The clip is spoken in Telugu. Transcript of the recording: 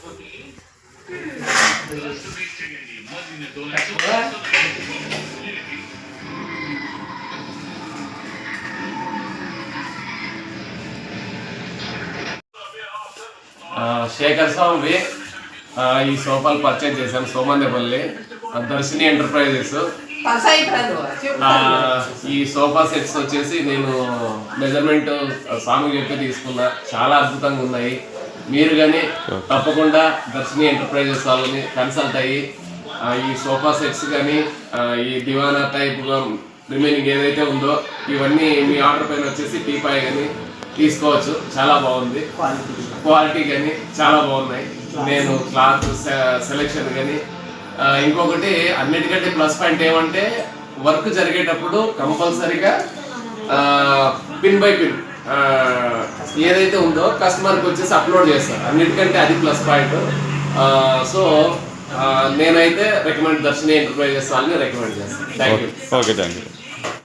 శేఖర్ స్వామి ఈ సోఫాలు పర్చేజ్ చేశాను సోమందేపల్లి దర్శిని ఎంటర్ప్రైజెస్. ఈ సోఫా సెట్స్ వచ్చేసి నేను మెజర్మెంట్ స్వామికి చెప్పి తీసుకున్నా. చాలా అద్భుతంగా ఉన్నాయి. మీరు కానీ తప్పకుండా దర్శిని ఎంటర్ప్రైజెస్ వాళ్ళని కన్సల్ట్ అయ్యి ఈ సోఫా సెట్స్ కానీ ఈ దివానా టైప్ రిమైనింగ్ ఏదైతే ఉందో ఇవన్నీ మీ ఆర్డర్ పైన వచ్చేసి టీపాయ్ కానీ తీసుకోవచ్చు. చాలా బాగుంది, క్వాలిటీ కానీ చాలా బాగున్నాయి. నేను క్లాత్ సెలెక్షన్ కానీ ఇంకొకటి అన్నిటికంటే ప్లస్ పాయింట్ ఏమంటే వర్క్ జరిగేటప్పుడు కంపల్సరీగా పిన్ బై పిన్ ఏదైతే ఉందో కస్టమర్కి వచ్చేసి అప్లోడ్ చేస్తారు. అన్నిటికంటే అది ప్లస్ పాయింట్. సో నేనైతే రికమెండ్ దర్శిని ఎంటర్ప్రైజెస్ వాళ్ళని రికమెండ్ చేస్తాను. Thank you. Okay, thank you.